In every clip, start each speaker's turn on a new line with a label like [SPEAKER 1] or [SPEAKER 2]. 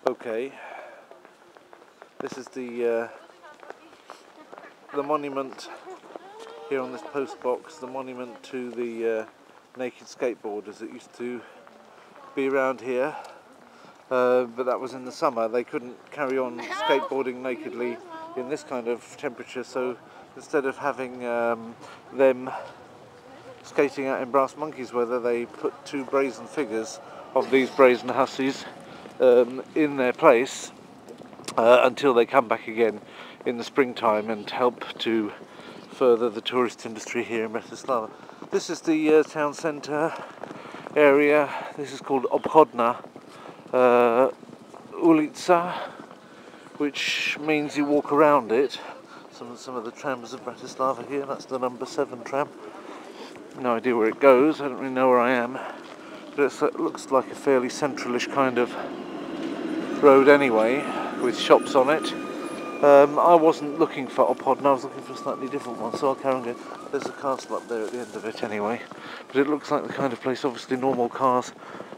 [SPEAKER 1] Okay, this is the monument here on this post box, the monument to the naked skateboarders that used to be around here, but that was in the summer. They couldn't carry on skateboarding nakedly in this kind of temperature, so instead of having them skating out in brass monkeys weather, they put two brazen figures of these brazen hussies in their place until they come back again in the springtime and help to further the tourist industry here in Bratislava. This is the town centre area. This is called Obchodna ulica, which means you walk around it. Some of the trams of Bratislava here. That's the number 7 tram. No idea where it goes. I don't really know where I am, but it looks like a fairly centralish kind of road anyway, with shops on it. I wasn't looking for Obchodna, I was looking for a slightly different one, so I'll carry on going. There's a castle up there at the end of it anyway, but it looks like the kind of place obviously normal cars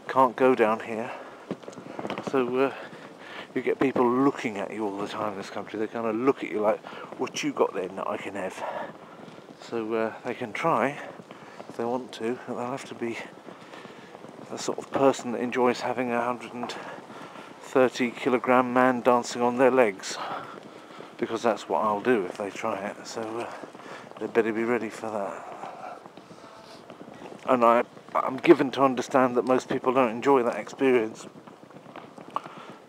[SPEAKER 1] can't go down here, so you get people looking at you all the time in this country. They kind of look at you like, what you got then that I can have? So they can try if they want to, but they'll have to be the sort of person that enjoys having a 130 kilogram man dancing on their legs, because that's what I'll do if they try it, so they better be ready for that. And I'm given to understand that most people don't enjoy that experience,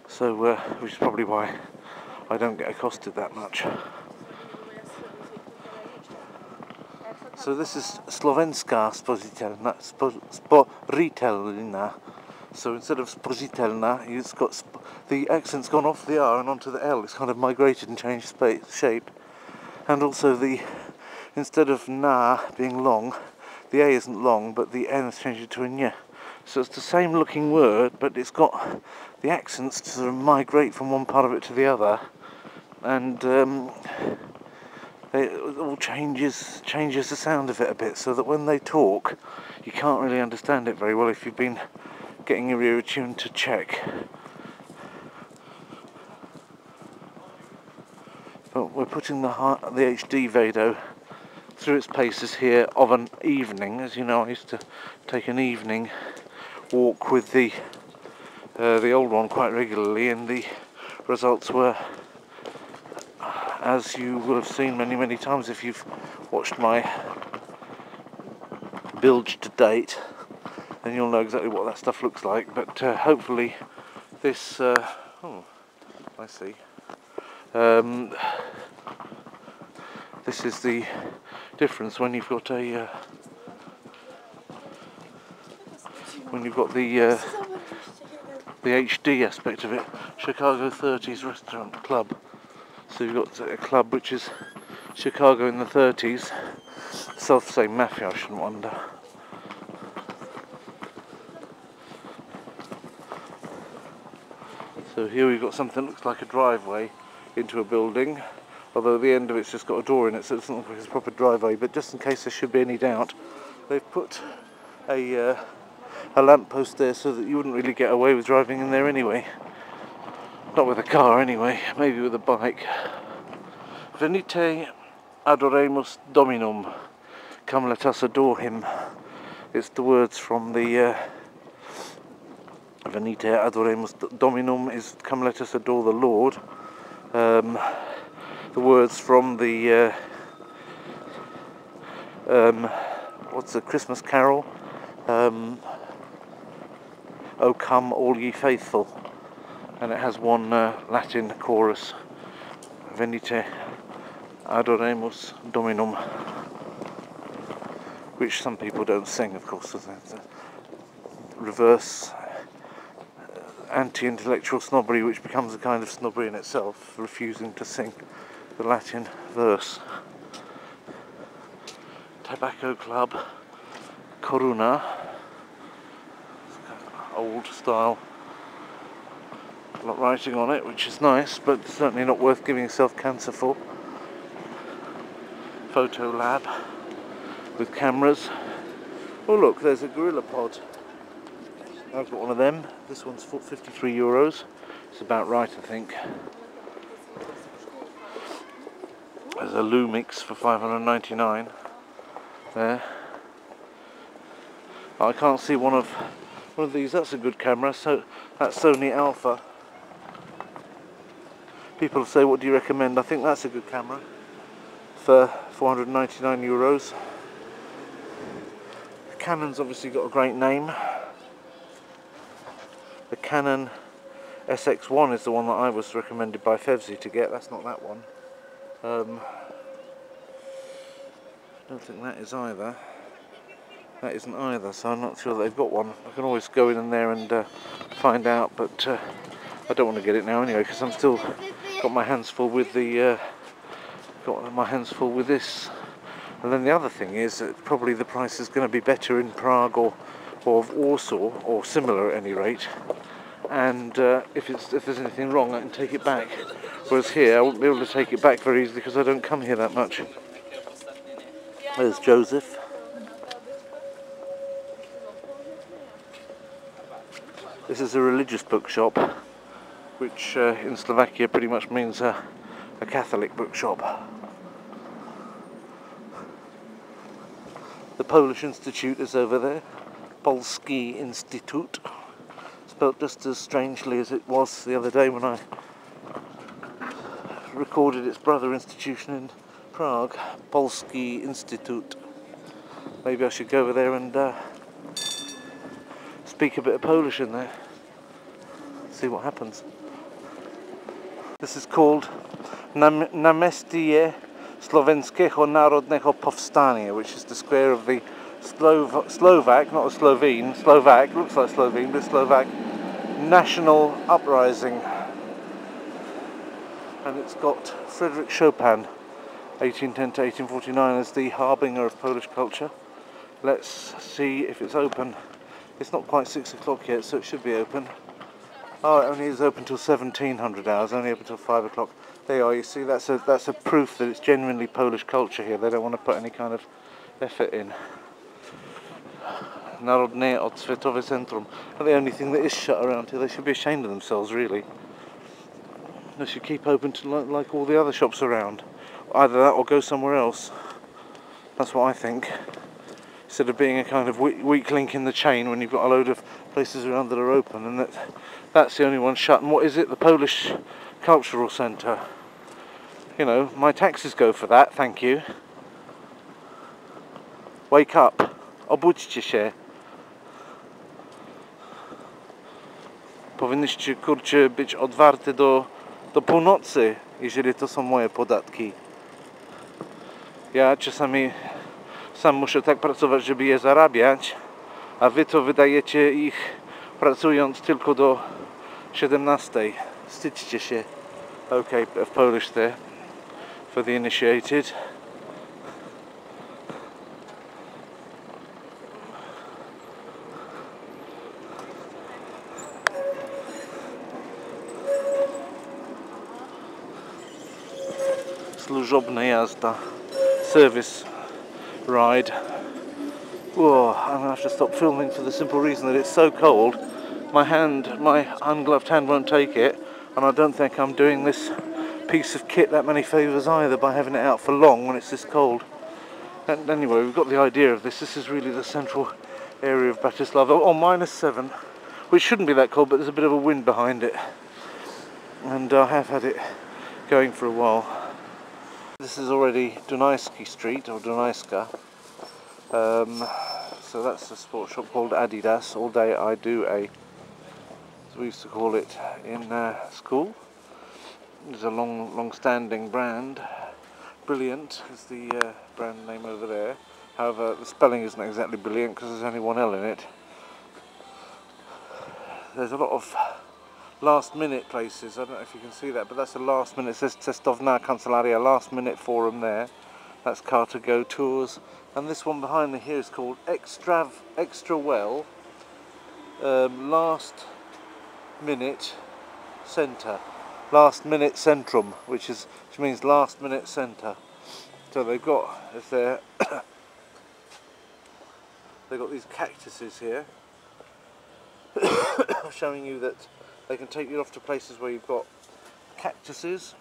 [SPEAKER 1] so which is probably why I don't get accosted that much. So this is Slovenska sporitelna. So instead of sporitelna, it's got the accent's gone off the R and onto the L. It's kind of migrated and changed shape. And also instead of na being long, the A isn't long, but the N has changed it to a ñ. So it's the same looking word, but it's got the accents to sort of migrate from one part of it to the other, and it all changes the sound of it a bit, so that when they talk, you can't really understand it very well if you've been getting your ear attuned to Czech. But we're putting the HD Vado through its paces here of an evening. As you know, I used to take an evening walk with the old one quite regularly, and the results were, as you will have seen many times if you've watched my bilge to date, then you'll know exactly what that stuff looks like. But hopefully this I see. This is the difference when you've got the HD aspect of it. Chicago 30s Restaurant Club. So you've got a club which is Chicago in the 30s. Self-same mafia, I shouldn't wonder. So here we've got something that looks like a driveway into a building, although the end of it's just got a door in it, so it doesn't look like it's a proper driveway. But just in case there should be any doubt, they've put a lamppost there so that you wouldn't really get away with driving in there anyway. Not with a car anyway, maybe with a bike. Venite adoremus Dominum. Come, let us adore him. It's the words from the Venite adoremus Dominum is come, let us adore the Lord. The words from the what's the Christmas carol? O come all ye faithful. And it has one Latin chorus, Venite adoremus Dominum, which some people don't sing, of course. It's a reverse anti-intellectual snobbery, which becomes a kind of snobbery in itself, refusing to sing the Latin verse. Tobacco Club, Coruna, old style. A lot of writing on it, which is nice, but certainly not worth giving yourself cancer for. Photo lab with cameras. Oh look, there's a gorilla pod. I've got one of them. This one's for €53. It's about right, I think. There's a Lumix for $599 there. I can't see one of these. That's a good camera. So that's Sony Alpha. People say, what do you recommend? I think that's a good camera for €499. Canon's obviously got a great name. The Canon SX1 is the one that I was recommended by Fevzi to get. That's not that one. I don't think that is either. That isn't either, so I'm not sure that they've got one. I can always go in there and find out, but I don't want to get it now anyway, because I'm still got my hands full with the this. And then the other thing is that probably the price is going to be better in Prague or Warsaw, or similar at any rate. And if there's anything wrong, I can take it back. Whereas here, I won't be able to take it back very easily because I don't come here that much. There's Joseph. This is a religious bookshop, which in Slovakia pretty much means a Catholic bookshop. The Polish Institute is over there. Polski Instytut. Spelt just as strangely as it was the other day when I recorded its brother institution in Prague. Polski Instytut. Maybe I should go over there and speak a bit of Polish in there. See what happens. This is called Namestie Slovenskiego Narodnego Powstania, which is the square of the Slovak, not a Slovene, Slovak, looks like Slovene, but Slovak national uprising. And it's got Frédéric Chopin, 1810 to 1849, as the harbinger of Polish culture. Let's see if it's open. It's not quite 6 o'clock yet, so it should be open. Oh, it only is open till 1700 hours, only open till 5 o'clock. There you are, you see, that's a proof that it's genuinely Polish culture here. They don't want to put any kind of effort in. Narodne Odsvetowe Centrum. And the only thing that is shut around here, they should be ashamed of themselves, really. They should keep open to like all the other shops around. Either that or go somewhere else. That's what I think. Instead of being a kind of weak link in the chain when you've got a load of places around that are open, and that's the only one shut. And what is it? The Polish Cultural Centre. You know, my taxes go for that, thank you. Wake up. Obudźcie się. Powinniście, kurczę, być otwarte do północy, jeżeli to są moje podatki. Ja czasami sam muszę tak pracować, żeby je zarabiać, a wy to wydajecie ich pracując tylko do 17. Wstydźcie się. Okay, bit of Polish there for the initiated. Służobna jazda. Service ride. Whoa, I'm gonna have to stop filming for the simple reason that it's so cold. My ungloved hand won't take it, and I don't think I'm doing this piece of kit that many favours either by having it out for long when it's this cold. And anyway, we've got the idea of this. This is really the central area of Bratislava. Oh, -7, which shouldn't be that cold, but there's a bit of a wind behind it. And I have had it going for a while. This is already Dunajski Street, or Dunajska. So that's a sports shop called Adidas. All day I do as we used to call it in school. It's a long-standing brand. Brilliant is the brand name over there. However, the spelling isn't exactly brilliant because there's only one L in it. There's a lot of last-minute places. I don't know if you can see that, but that's a last-minute. It says Cestovna Kancelaria, last-minute forum there. That's Car2Go Tours. And this one behind me here is called Extra Well Last Minute Centre. Last Minute Centrum, which means last minute centre. So they've got, they've got these cactuses here. showing you that they can take you off to places where you've got cactuses.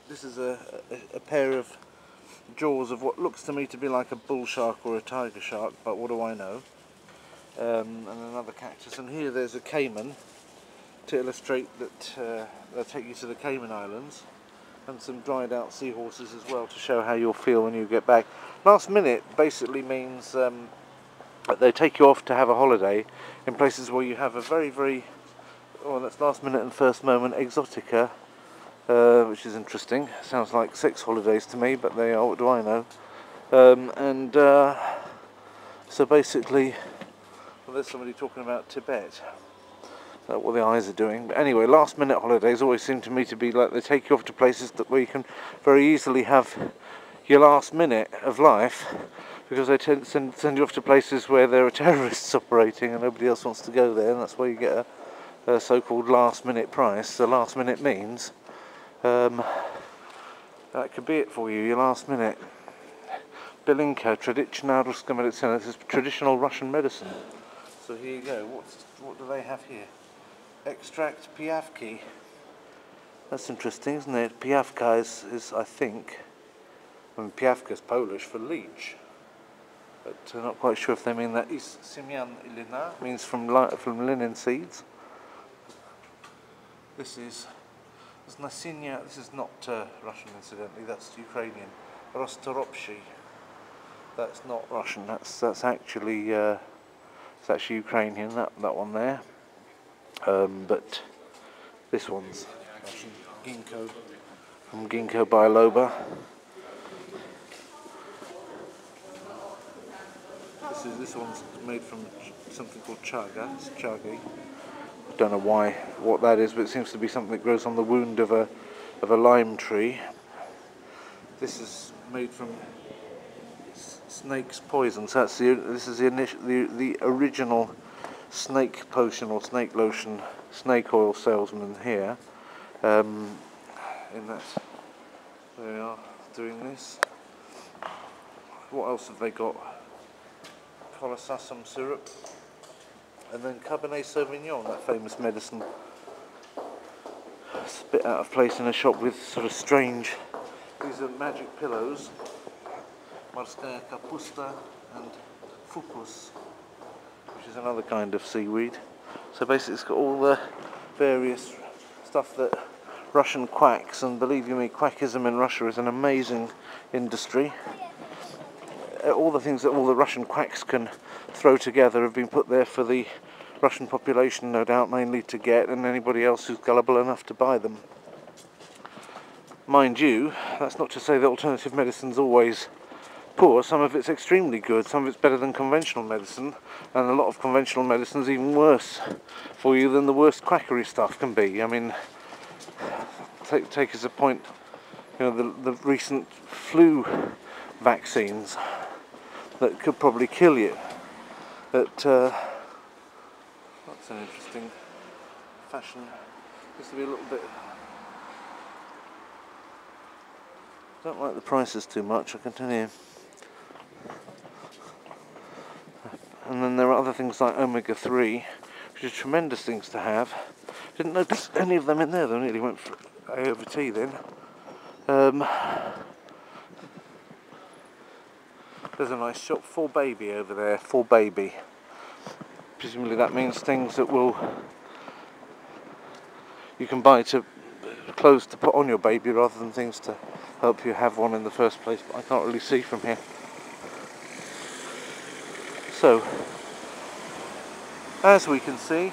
[SPEAKER 1] This is a pair of jaws of what looks to me to be like a bull shark or a tiger shark, but what do I know? And another cactus, and here there's a caiman to illustrate that they'll take you to the Cayman Islands, and some dried out seahorses as well to show how you'll feel when you get back. Last minute basically means that they take you off to have a holiday in places where you have a very, oh, that's last minute and first moment exotica, which is interesting. Sounds like sex holidays to me, but they are, what do I know? So basically, well, there's somebody talking about Tibet, what the eyes are doing. But anyway, last minute holidays always seem to me to be like they take you off to places where you can very easily have your last minute of life, because they tend to send you off to places where there are terrorists operating and nobody else wants to go there, and that's where you get a so-called last minute price. So last minute means that could be it for you, your last minute. Bilinka, traditional medicine. This is traditional Russian medicine. So here you go. What do they have here? Extract piavki. That's interesting, isn't it? Piavka is I think, piavka is Polish for leech, but I'm not quite sure if they mean that. Is Semyan Ilina means from linen seeds. This is Nasinya. This is not Russian, incidentally. That's Ukrainian. Rostoropshi. That's not Russian. That's actually it's actually Ukrainian. That one there. But this one's Russian. Ginkgo, from Ginkgo biloba. This one's made from something called chaga. It's chagi. I don't know what that is, but it seems to be something that grows on the wound of a lime tree. This is made from snake's poison. So this is the original snake potion or snake lotion, snake oil salesman here. In that, they are doing this. What else have they got? Colossusum syrup, and then Cabernet Sauvignon, that famous medicine. It's a bit out of place in a shop with sort of strange. These are magic pillows. Morskaya kapusta and fucus, which is another kind of seaweed. So basically it's got all the various stuff that Russian quacks, and believe you me, quackism in Russia is an amazing industry. All the things that all the Russian quacks can throw together have been put there for the Russian population, no doubt, mainly to get, and anybody else who's gullible enough to buy them. Mind you, that's not to say that alternative medicine's always poor. Some of it's extremely good, some of it's better than conventional medicine, and a lot of conventional medicine's even worse for you than the worst quackery stuff can be. I mean, take as a point, you know, the recent flu vaccines that could probably kill you. That's an interesting fashion. Used to be a little bit. Don't like the prices too much, I can tell you. And then there are other things like omega-3, which are tremendous things to have. Didn't notice any of them in there, though. Nearly went for A over T then. There's a nice shop for baby over there, for baby. Presumably that means things that you can buy to clothes to put on your baby rather than things to help you have one in the first place, but I can't really see from here. So, as we can see,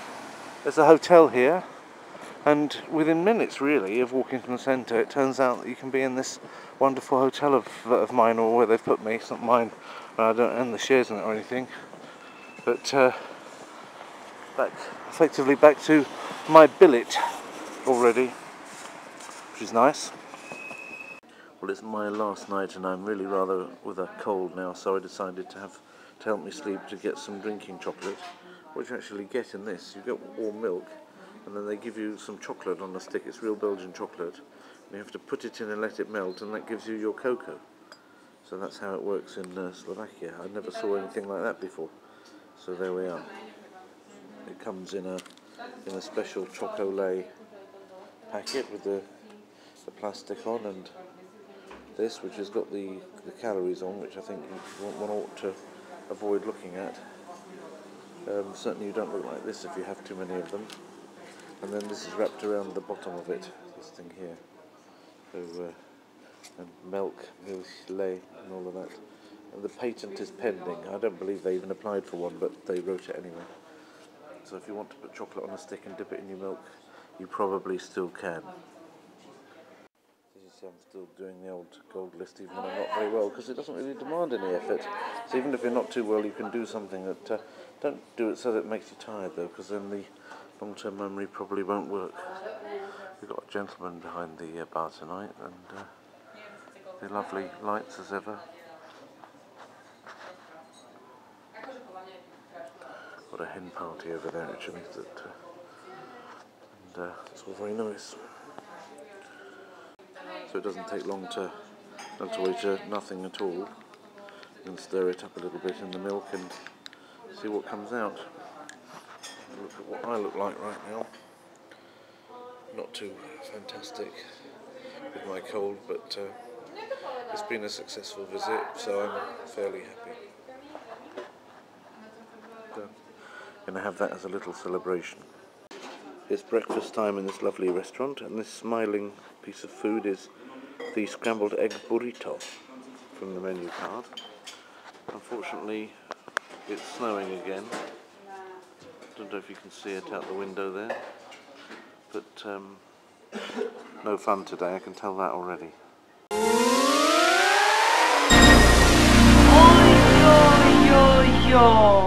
[SPEAKER 1] there's a hotel here, and within minutes really of walking from the centre, it turns out that you can be in this wonderful hotel of mine, or where they've put me. It's not mine, I don't own the shares in it or anything, but effectively back to my billet already, which is nice. Well, it's my last night and I'm really rather with a cold now, so I decided to help me sleep, to get some drinking chocolate. What you actually get in this, you get warm milk, and then they give you some chocolate on a stick. It's real Belgian chocolate, and you have to put it in and let it melt, and that gives you your cocoa. So that's how it works in Slovakia. I never saw anything like that before. So there we are. It comes in a in a special chocolate packet with the plastic on, and this, which has got the calories on, which I think one ought to avoid looking at. Certainly you don't look like this if you have too many of them. And then this is wrapped around the bottom of it, this thing here. So, and milk, lait, and all of that. And the patent is pending. I don't believe they even applied for one, but they wrote it anyway. So if you want to put chocolate on a stick and dip it in your milk, you probably still can. As you see, I'm still doing the old gold list even when I'm not very well, because it doesn't really demand any effort. So even if you're not too well, you can do something that... don't do it so that it makes you tired though, because then the long-term memory probably won't work. We've got a gentleman behind the bar tonight, and the lovely lights as ever. Got a hen party over there actually, and it's all very nice. So it doesn't take long to wait to nothing at all. You can stir it up a little bit in the milk and see what comes out. Look at what I look like right now. Not too fantastic with my cold, but it's been a successful visit, so I'm fairly happy. Going to have that as a little celebration. It's breakfast time in this lovely restaurant, and this smiling piece of food is the scrambled egg burrito from the menu card. Unfortunately, it's snowing again. Don't know if you can see it out the window there, but no fun today, I can tell that already.
[SPEAKER 2] Oj, oj, oj, oj.